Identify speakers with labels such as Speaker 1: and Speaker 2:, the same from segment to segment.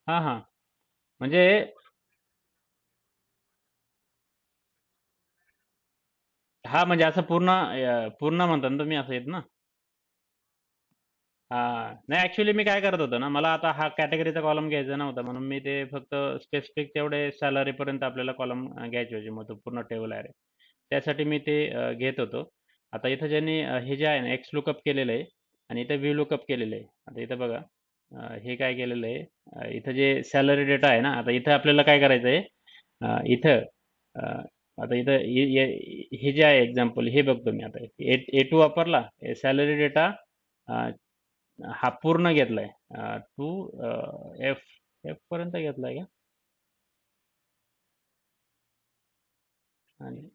Speaker 1: हां, हां. म्हणजे हां, म्हणजे असं पूर्ण म्हणता ना तुम्ही असं येत ना? हां. नाही ॲक्चुअली मी काय करत होतो ना, मला आता हा कॅटेगरीचा कॉलम घ्यायचा नव्हता म्हणून मी ते फक्त स्पेसिफिक तेवढे सॅलरीपर्यंत आपल्याला कॉलम घ्यायचे होते. मग तो पूर्ण टेबल आहे. त्यासाठी मी ते घेत होतो. आता इथं ज्यांनी हे जे आहे ना एक्स लुकअप केलेलं आहे आणि इथं व्ही लुकअप केलेलं आहे. आता इथं बघा हे काय केलेलं आहे इथं जे सॅलरी डेटा आहे ना, आता इथं आपल्याला काय करायचं आहे इथं अ, आता इथं हे जे आहे एक्झाम्पल हे बघतो मी आता ए टू वापरला सॅलरी डेटा हा पूर्ण घेतलाय टू एफ एफ पर्यंत घेतलाय का आणि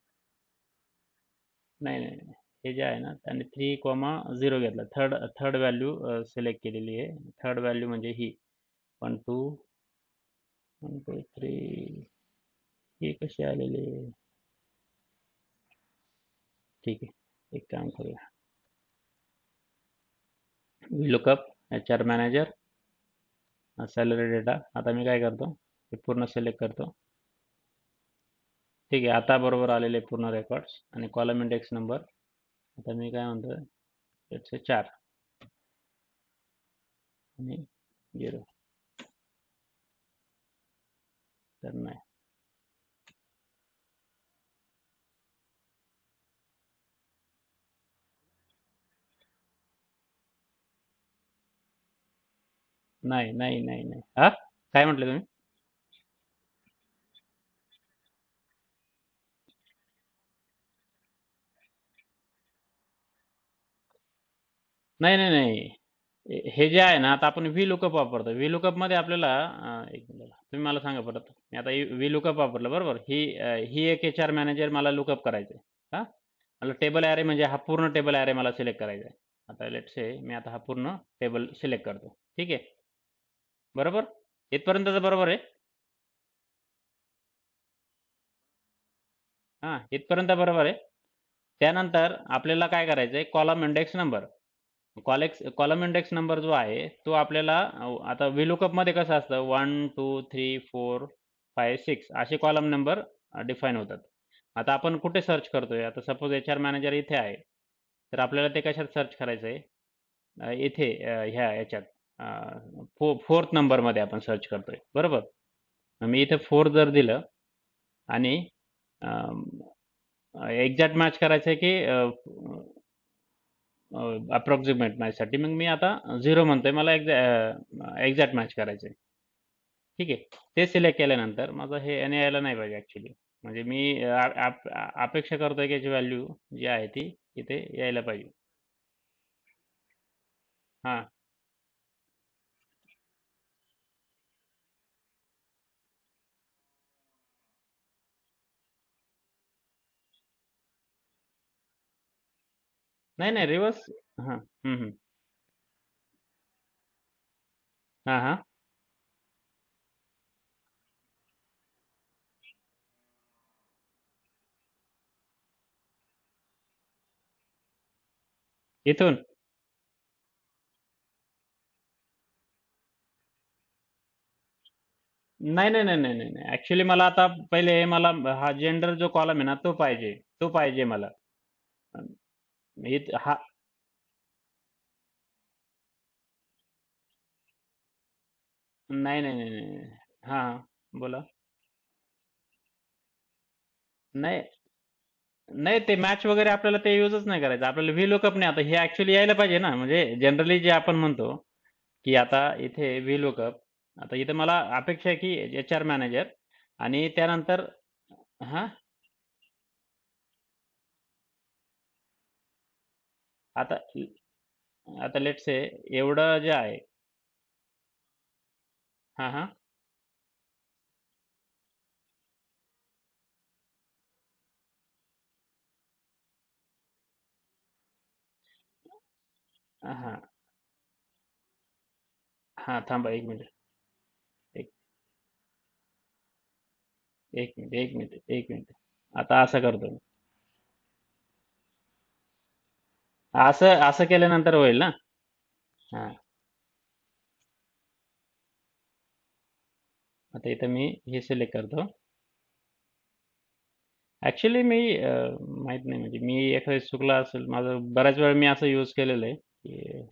Speaker 1: नाही नाही नाही. हे जे आहे ना त्याने 3,0 घेतला थर्ड थर्ड व्हॅल्यू सिलेक्ट केलेली आहे थर्ड व्हॅल्यू म्हणजे ही 1 2 ही कशी आलेली आहे ठीक आहे एक काम करूया lookup H R manager salary data आता मी काय करतो हे पूर्ण सिलेक्ट करतो ठीक आहे आता बरोबर आलेले पूर्ण रेकॉर्ड्स आणि कॉलम इंडेक्स नंबर आता मी काय म्हणतो त्याचे 4 आणि 0 तर नाही नाही नाही नाही नाही हा काय म्हटलं तुम्ही नाही नाही नाही हे जे आहे ना आता आपण व्ही लुकअप वापरतो व्ही लुकअप मध्ये आपल्याला एक मिनिट तुम्ही मला सांगा परत मी आता व्ही लुकअप वापरलं बरोबर ही एक एच आर मॅनेजर मला लुकअप करायचं आहे हा मला टेबल ॲरे म्हणजे हा पूर्ण टेबल ॲरे मला सिलेक्ट करायचा आहे आता लेट्स से मी आता हा पूर्ण टेबल सिलेक्ट करतो ठीक आहे बरोबर इथपर्यंतच बरोबर आहे हां इथपर्यंत बरोबर आहे त्यानंतर आपल्याला काय करायचं आहे column index number column index number जो आहे तो आपल्याला आता VLOOKUP मध्ये कसं असतं 1 2 3 4 5 6 असे कॉलम नंबर डिफाईन होतात आता आपण कुठे सर्च करतोय आता सपोज एच आर मॅनेजर इथे आहे तर आपल्याला ते कशात सर्च करायचं आहे इथे ह्या याच्यात फोर्थ नंबरमध्ये आपण सर्च करतोय बरोबर मी इथे फोर जर दिलं आणि एक्झॅक्ट मॅच करायचं आहे की अप्रॉक्सिमेट मॅचसाठी मग मी आता 0 म्हणतोय मला एक्झॅक्ट मॅच करायचं आहे ठीक आहे ते सिलेक्ट केल्यानंतर माझं हे याने यायला नाही पाहिजे ॲक्च्युली म्हणजे मी अपेक्षा करतोय की याची व्हॅल्यू जी आहे ती इथे यायला पाहिजे हां नाही नाही रिवर्स हां हां हां इथून नाही नाही नाही नाही नाही ॲक्च्युली मला आता पहिले मला हा जेंडर जो कॉलम आहे ना तो पाहिजे मला हा नाही नाही नाही नाही हां बोला नाही नाही ते मॅच वगैरे आपल्याला ते युजच नाही करायचं आपल्याला व्ही लुकअप नाही आता हे ऍक्च्युली यायला पाहिजे ना म्हणजे जनरली जे आपण म्हणतो की आता इथे व्ही लुकअप आता इथे मला अपेक्षा आहे की एच आर मॅनेजर आणि त्यानंतर हा आता आता लेट्स से एवढं जे आहे हा हा हा हा थांबा एक मिनिट एक एक मिनिट आता असं करतो मी. असं असं केल्यानंतर होईल ना हा आता इथं मी हे सिलेक्ट करतो. ॲक्च्युली मी माहीत नाही, म्हणजे मी एखादं चुकला असेल माझं, बऱ्याच वेळा मी असं यूज केलेलं आहे की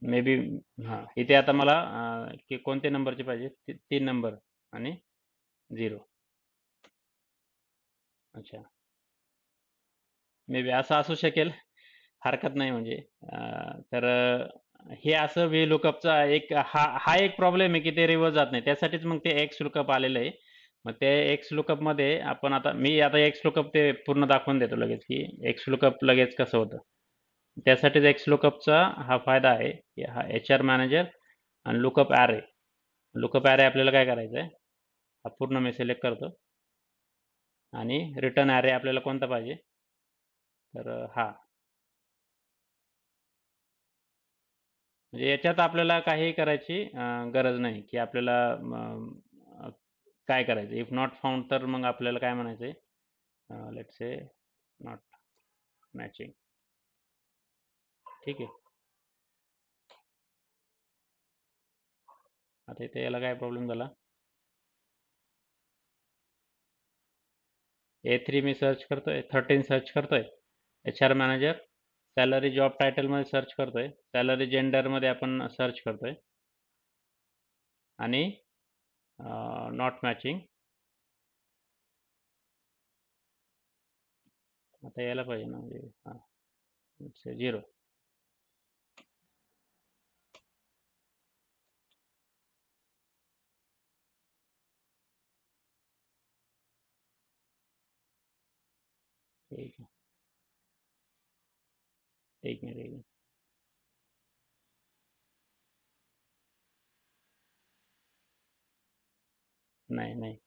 Speaker 1: मे बी. हां, इथे आता मला की कोणते नंबरचे पाहिजे? 3 नंबर आणि 0. अच्छा. मे बी असं असू शकेल. हरकत नाही म्हणजे. तर हे असं व्ही लुकअपचा एक हा एक प्रॉब्लेम आहे की ते रिव्हर्स जात नाही. त्यासाठीच मग ते एक्स लुकअप आलेलं आहे. मग ते एक्स लुकअपमध्ये आपण मी आता एक्स लुकअप ते पूर्ण दाखवून देतो लगेच, की एक्स लुकअप लगेच कसं होतं. त्यासाठीच एक्स लुकअपचा हा फायदा आहे, की हा एच आर मॅनेजर आणि लुकअप ॲरे. लुकअप ॲरे आपल्याला काय करायचं आहे, हा पूर्ण मी सिलेक्ट करतो. आणि रिटर्न ॲरे आपल्याला कोणता पाहिजे, तर हा. म्हणजे याच्यात आपल्याला काही करायची गरज नाही, की आपल्याला अ, काय करायचं. इफ नॉट फाउंड, तर मग आपल्याला काय म्हणायचं आहे, लेट्स से नॉट मॅचिंग. ठीक आहे. आता इथे याला काय प्रॉब्लेम झाला. A3 मी सर्च करतोय, 13 सर्च करतोय, H R manager. Salary job टायटलमध्ये सर्च करतोय, सॅलरी जेंडरमध्ये आपण सर्च करतोय, आणि नॉट मॅचिंग. आता यायला पाहिजे ना, म्हणजे हां, 0. ठीक आहे. एक मिनिट, एक मिनिट. नाही, नाही.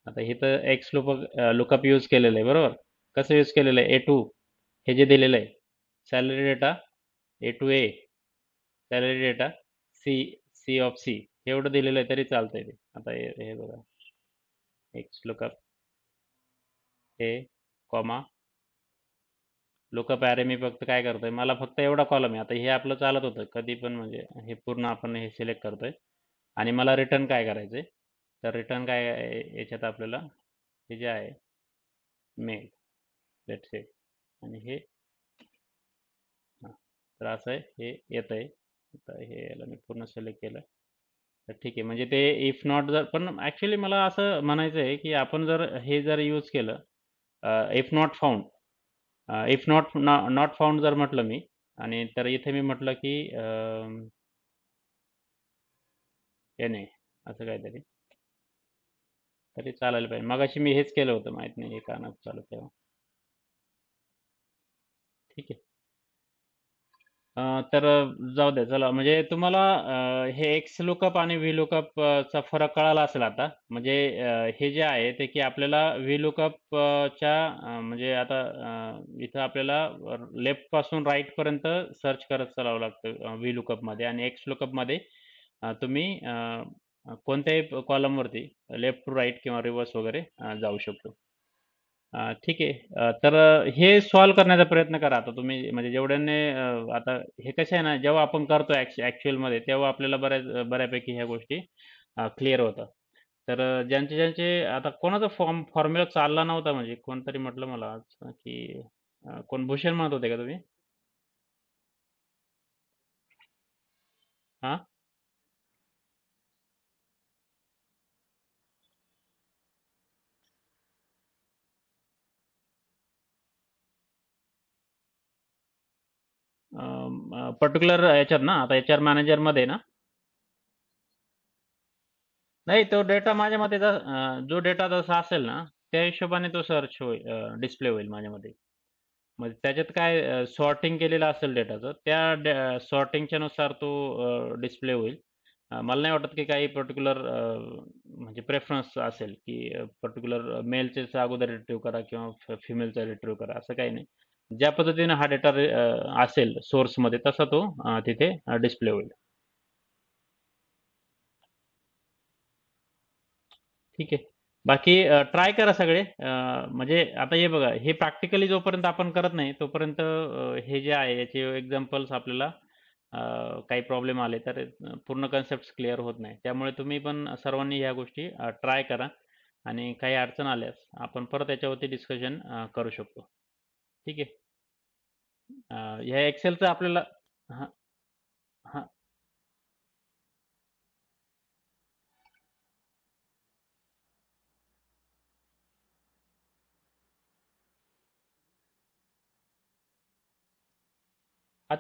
Speaker 1: आता इथं एक्स लुकअप यूज केलेलं आहे बरोबर. कसं यूज केलेलं आहे, A2 हे जे दिलेलं आहे, salary data A2A, salary data C, C of C, एवढं दिलेलं आहे तरी चालतंय ते. आता हे बघा, एक्स लुकअप हे कॉमा लुकअप ॲरे. मी फक्त काय करतोय, मला फक्त एवढा कॉलम आहे. आता हे आपलं चालत होतं कधी पण, म्हणजे हे पूर्ण आपण हे सिलेक्ट करतोय. आणि मला रिटर्न काय करायचंय, तर रिटर्न काय याच्यात आपल्याला हे जे आहे मेल, लेट्स से. आणि हे हां, तर असं आहे, हे येत आहे. आता हे याला मी पूर्ण सिलेक्ट केलं. तर ठीक आहे, म्हणजे ते इफ नॉट, जर पण ॲक्च्युली मला असं म्हणायचं आहे की आपण जर हे जर यूज केलं, if not found, if not not found जर म्हटलं मी, आणि तर इथे मी म्हटलं की हे नाही, असं काहीतरी, तरी चालायला पाहिजे. मगाशी मी हेच केलं होतं, माहित नाही हे का नव्हतं चालत तेव्हा. ठीक आहे. तर जाऊ द्या चला, म्हणजे तुम्हाला हे एक्स लुकअप आणि व्ही लुकअप चा फरक कळाला असेल आता. म्हणजे हे जे आहे ते, की आपल्याला व्ही लुकअप च्या म्हणजे आता इथं आपल्याला लेफ्ट पासून राईट पर्यंत सर्च करत चालावं लागतं व्ही लुकअप मध्ये. आणि एक्स लुकअप मध्ये तुम्ही कोणत्याही कॉलम वरती लेफ्ट टू राईट किंवा रिव्हर्स वगैरे जाऊ शकतो. ठीक आहे. तर हे सॉल्व्ह करण्याचा प्रयत्न करा आता तुम्ही, म्हणजे जेवढ्याने आता हे कसं आहे ना, जेव्हा आपण करतो ॲक्च्युअलमध्ये, तेव्हा आपल्याला बऱ्यापैकी ह्या गोष्टी क्लिअर होतात. तर ज्यांचे ज्यांचे आता कोणाचा फॉर्म्युला चालला नव्हता, म्हणजे कोणतरी म्हटलं मला आज, की कोण भूषण म्हणत होते का तुम्ही? हां? पर्टिक्युलर याच्यात ना, आता एच आर मॅनेजरमध्ये ना. नाही, तो डेटा माझ्या मते जो डेटा जसा असेल ना, त्या हिशोबाने तो सर्च होईल, डिस्प्ले होईल माझ्या मते. म्हणजे त्याच्यात काय सॉर्टिंग केलेलं असेल डेटाचं, त्या सॉर्टिंगच्या नुसार तो डिस्प्ले होईल. मला नाही वाटत की काही पर्टिक्युलर म्हणजे प्रेफरन्स असेल, की पर्टिक्युलर मेलचेच अगोदर रिट्रीव्ह करा किंवा फिमेलचा रिट्रीव्ह करा, असं काही नाही. ज्या पद्धतीने हा डेटा असेल सोर्समध्ये, तसा तो तिथे डिस्प्ले होईल. ठीक आहे. बाकी ट्राय करा सगळे. म्हणजे आता हे बघा, हे प्रॅक्टिकली जोपर्यंत आपण करत नाही, तोपर्यंत हे जे आहे याचे एक्झाम्पल्स आपल्याला काही प्रॉब्लेम आले तर पूर्ण कन्सेप्ट क्लिअर होत नाही. त्यामुळे तुम्ही पण सर्वांनी ह्या गोष्टी ट्राय करा आणि काही अडचण आल्यास आपण परत याच्यावरती डिस्कशन करू शकतो. ठीक आहे. ह्या एक्सेलचं आपल्याला हां, हां.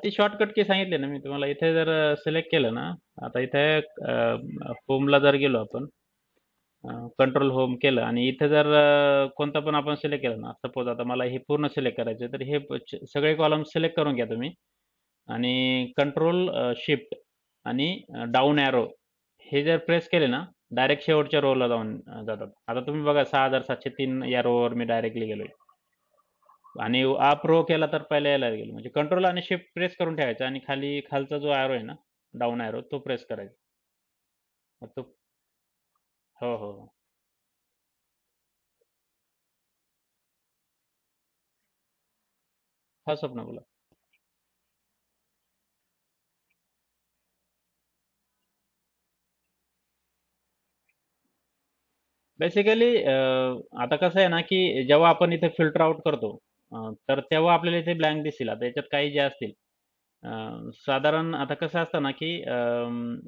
Speaker 1: ती शॉर्टकट की सांगितले ना मी तुम्हाला. इथे जर सिलेक्ट केलं ना, आता इथे होमला जर गेलो आपण, कंट्रोल होम केलं आणि इथे जर कोणता पण आपण सिलेक्ट केलं ना, सपोज आता मला हे पूर्ण सिलेक्ट करायचं तर हे सगळे कॉलम सिलेक्ट करून घ्या तुम्ही आणि कंट्रोल शिफ्ट आणि डाऊन ॲरो हे जर प्रेस केले ना, डायरेक्ट शेवटच्या रोला जाऊन जातात. आता तुम्ही बघा 6703 या रोवर मी डायरेक्टली गेलोय आणि अप रो केला तर पहिल्या याला गेलो. म्हणजे कंट्रोल आणि शिफ्ट प्रेस करून ठेवायचा आणि खाली खालचा जो ॲरो आहे ना, डाऊन ॲरो तो प्रेस करायचा. मग तो हो, हो, हो. हा स्वप्न बोला. बेसिकली आता कसं आहे ना, की जेव्हा आपण इथे फिल्टर आउट करतो, तर तेव्हा आपल्याला इथे ब्लँक दिसेल. आता याच्यात काही जे असतील अ, साधारण आता कसं असतं ना, की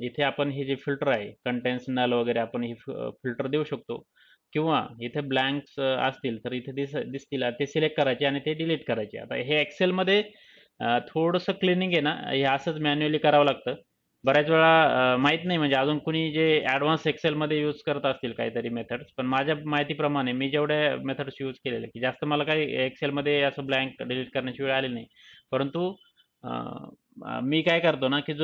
Speaker 1: इथे आपण हे जे फिल्टर आहे, कंटेन्स नल वगैरे आपण हे फिल्टर देऊ शकतो किंवा इथे ब्लँक्स असतील, तर इथे दिसतील ते सिलेक्ट करायचे आणि ते डिलीट करायचे. आता हे एक्सेलमध्ये थोडंसं क्लिनिंग आहे ना, हे असंच मॅन्युअली करावं लागतं. बऱ्याच वेळा माहीत नाही म्हणजे अजून कुणी जे ॲडव्हान्स एक्सेलमध्ये यूज करत असतील काहीतरी मेथड्स, पण माझ्या माहितीप्रमाणे मी जेवढ्या मेथड्स यूज केलेले, की जास्त मला काही एक्सेलमध्ये असं ब्लँक डिलीट करण्याची वेळ आली नाही. परंतु अ, मी काय करतो ना, की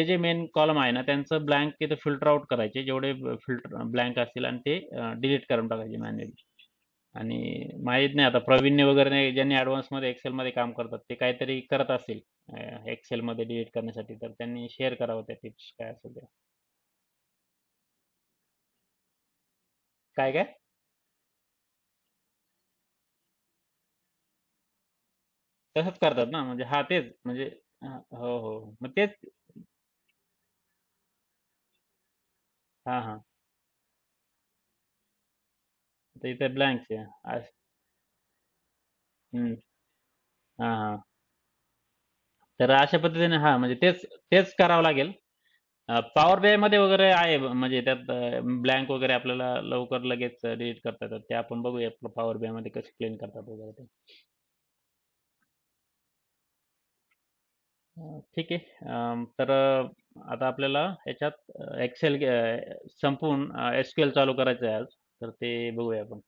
Speaker 1: जे मेन कॉलम आहे ना, त्यांचं ब्लँक तिथे फिल्टर आउट करायचे. जेवढे फिल्टर ब्लँक असतील आणि ते डिलीट करून टाकायचे मॅन्युअली. आणि माहीत नाही आता प्रवीणने वगैरे ज्यांनी ॲडव्हान्समध्ये एक्सेलमध्ये काम करतात, ते काहीतरी करत असतील एक्सेलमध्ये डिलीट करण्यासाठी, तर त्यांनी शेअर करावं त्या टिप्स काय असेल ते. काय काय? तसंच करतात ना, म्हणजे हां, तेच म्हणजे हो, हो. मग तेच हां, हां. तर इथे ब्लँक्स आहे. हं. हां, हां. तर अशा पद्धतीने हां, म्हणजे तेच तेच करावं लागेल. पॉवर बीआयमध्ये वगैरे आहे म्हणजे त्यात ब्लँक वगैरे आपल्याला लवकर लगेच डिलीट करता येतात. ते आपण बघूया पॉवर बीआयमध्ये कसे क्लीन करतात वगैरे ते. ठीक आहे. तर आता आपल्याला ह्याच्यात एक्सेल संपवून एस-क्यू-एल चालू करायचं आहे आज. तर ते बघूया आपण.